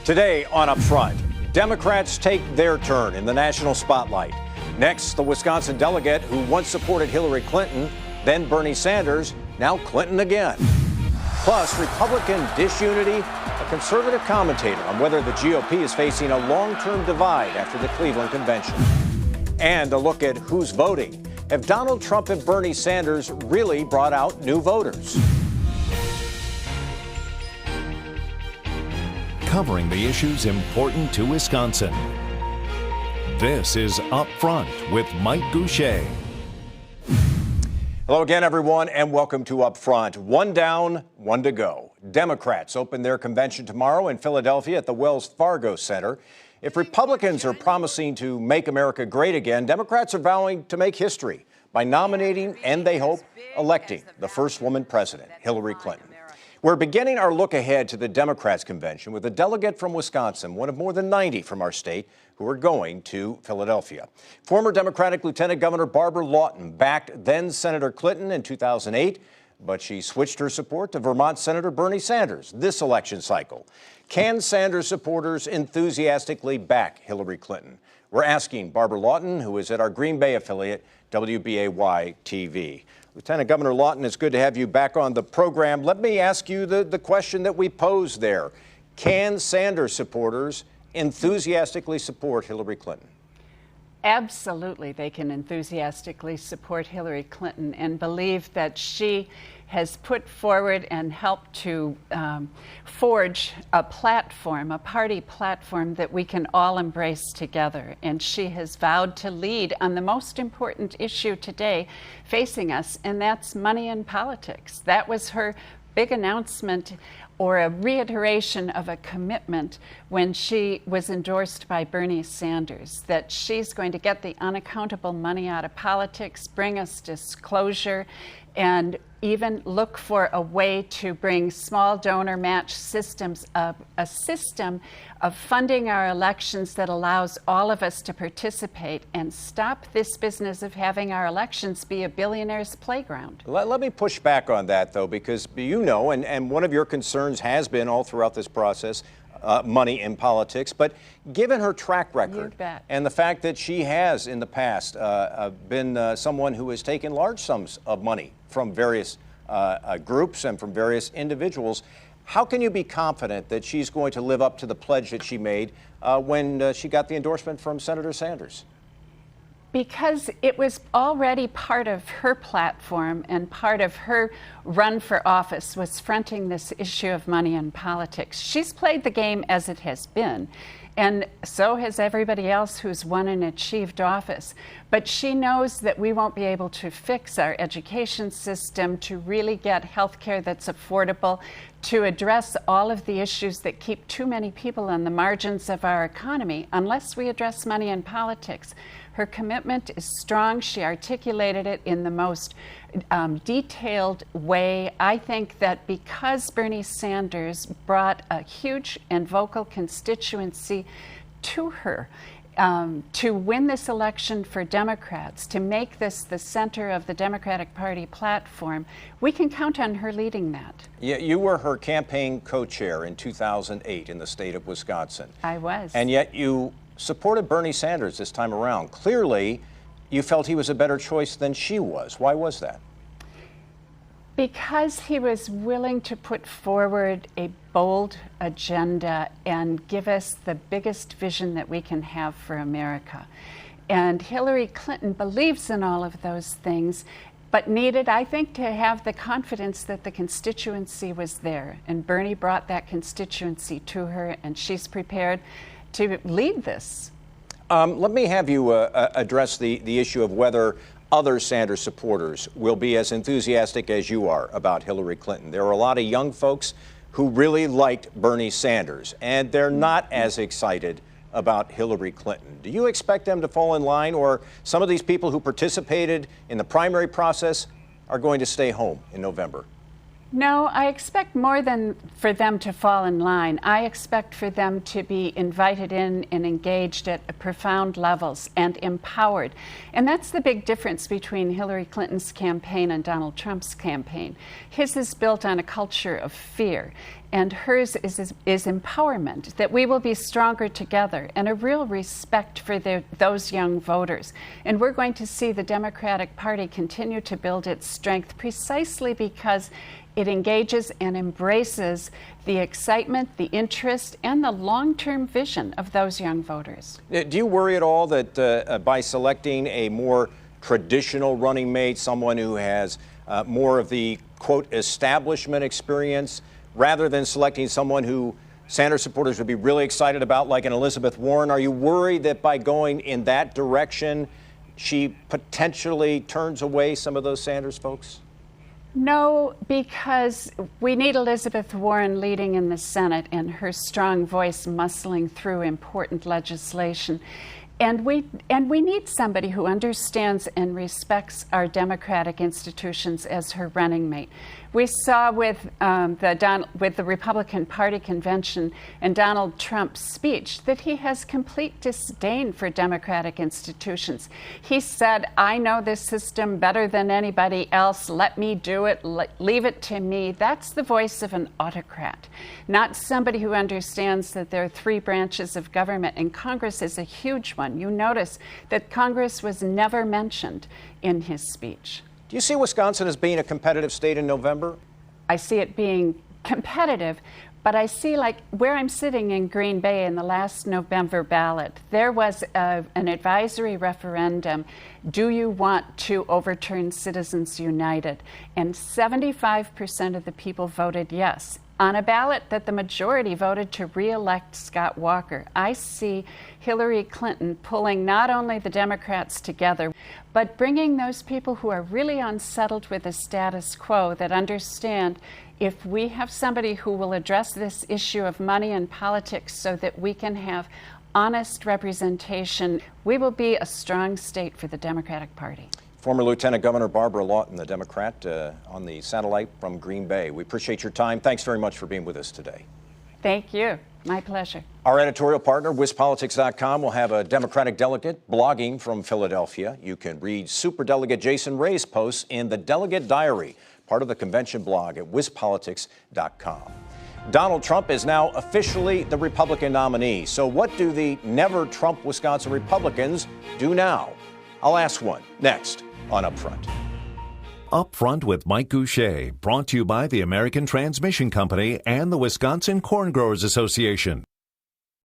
Today on Up Front, Democrats take their turn in the national spotlight. Next, the Wisconsin delegate who once supported Hillary Clinton, then Bernie Sanders, now Clinton again. Plus, Republican disunity, a conservative commentator on whether the GOP is facing a long-term divide after the Cleveland convention. And a look at who's voting. Have Donald Trump and Bernie Sanders really brought out new voters? Covering the issues important to Wisconsin. This is Up Front with Mike Goucher. Hello again, everyone, and welcome to Up Front. One down, one to go. Democrats open their convention tomorrow in Philadelphia at the Wells Fargo Center. If Republicans are promising to make America great again, Democrats are vowing to make history by nominating and, they hope, electing the first woman president, Hillary Clinton. We're beginning our look ahead to the Democrats' convention with a delegate from Wisconsin, one of more than 90 from our state, who are going to Philadelphia. Former Democratic Lieutenant Governor Barbara Lawton backed then-Senator Clinton in 2008, but she switched her support to Vermont Senator Bernie Sanders this election cycle. Can Sanders supporters enthusiastically back Hillary Clinton? We're asking Barbara Lawton, who is at our Green Bay affiliate, WBAY-TV. Lieutenant Governor Lawton, it's good to have you back on the program. Let me ask you the question that we posed there. Can Sanders supporters enthusiastically support Hillary Clinton? Absolutely, they can enthusiastically support Hillary Clinton and believe that she has put forward and helped to forge a platform, a party platform that we can all embrace together. And she has vowed to lead on the most important issue today facing us, and that's money in politics. That was her big announcement, or a reiteration of a commitment when she was endorsed by Bernie Sanders, that she's going to get the unaccountable money out of politics, bring us disclosure, and even look for a way to bring small donor match systems, a system of funding our elections that allows all of us to participate and stop this business of having our elections be a billionaire's playground. Let me push back on that, though, because you know, and one of your concerns has been all throughout this process, money in politics. But given her track record and the fact that she has in the past been someone who has taken large sums of money from various groups and from various individuals, how can you be confident that she's going to live up to the pledge that she made when she got the endorsement from Senator Sanders? Because it was already part of her platform and part of her run for office was fronting this issue of money in politics. She's played the game as it has been, and so has everybody else who's won and achieved office. But she knows that we won't be able to fix our education system, to really get health care that's affordable, to address all of the issues that keep too many people on the margins of our economy unless we address money in politics. Her commitment is strong. She articulated it in the most detailed way. I think that because Bernie Sanders brought a huge and vocal constituency to her, to win this election for Democrats, to make this the center of the Democratic Party platform, we can count on her leading that. Yeah, you were her campaign co-chair in 2008 in the state of Wisconsin. I was. And yet you supported Bernie Sanders this time around. Clearly, you felt he was a better choice than she was. Why was that? Because he was willing to put forward a bold agenda and give us the biggest vision that we can have for America. And Hillary Clinton believes in all of those things, but needed, I think, to have the confidence that the constituency was there. And Bernie brought that constituency to her, and she's prepared to lead this. Let me have you address the issue of whether other Sanders supporters will be as enthusiastic as you are about Hillary Clinton. There are a lot of young folks who really liked Bernie Sanders, and they're not as excited about Hillary Clinton. Do you expect them to fall in line, or some of these people who participated in the primary process are going to stay home in November? No, I expect more than for them to fall in line. I expect for them to be invited in and engaged at profound levels and empowered. And that's the big difference between Hillary Clinton's campaign and Donald Trump's campaign. His is built on a culture of fear. and hers is empowerment, that we will be stronger together, and a real respect for those young voters. And we're going to see the Democratic Party continue to build its strength precisely because it engages and embraces the excitement, the interest, and the long-term vision of those young voters. Do you worry at all that by selecting a more traditional running mate, someone who has more of the, quote, establishment experience, rather than selecting someone who Sanders supporters would be really excited about, like an Elizabeth Warren? Are you worried that by going in that direction, she potentially turns away some of those Sanders folks? No, because we need Elizabeth Warren leading in the Senate and her strong voice muscling through important legislation. And we need somebody who understands and respects our democratic institutions as her running mate. We saw with the Republican Party convention and Donald Trump's speech that he has complete disdain for democratic institutions. He said, "I know this system better than anybody else. Let me do it. Leave it to me." That's the voice of an autocrat, not somebody who understands that there are three branches of government, and Congress is a huge one. You notice that Congress was never mentioned in his speech. Do you see Wisconsin as being a competitive state in November? I see it being competitive, but I see, like where I'm sitting in Green Bay in the last November ballot, there was an advisory referendum. Do you want to overturn Citizens United? And 75% of the people voted yes, on a ballot that the majority voted to re-elect Scott Walker. I see Hillary Clinton pulling not only the Democrats together, but bringing those people who are really unsettled with the status quo, that understand if we have somebody who will address this issue of money and politics so that we can have honest representation, we will be a strong state for the Democratic Party. Former Lieutenant Governor Barbara Lawton, the Democrat, on the satellite from Green Bay. We appreciate your time. Thanks very much for being with us today. Thank you. My pleasure. Our editorial partner, WisPolitics.com, will have a Democratic delegate blogging from Philadelphia. You can read Superdelegate Jason Ray's posts in the Delegate Diary, part of the convention blog at WisPolitics.com. Donald Trump is now officially the Republican nominee. So what do the Never Trump Wisconsin Republicans do now? I'll ask one next on Upfront. Upfront with Mike Goucher, brought to you by the American Transmission Company and the Wisconsin Corn Growers Association.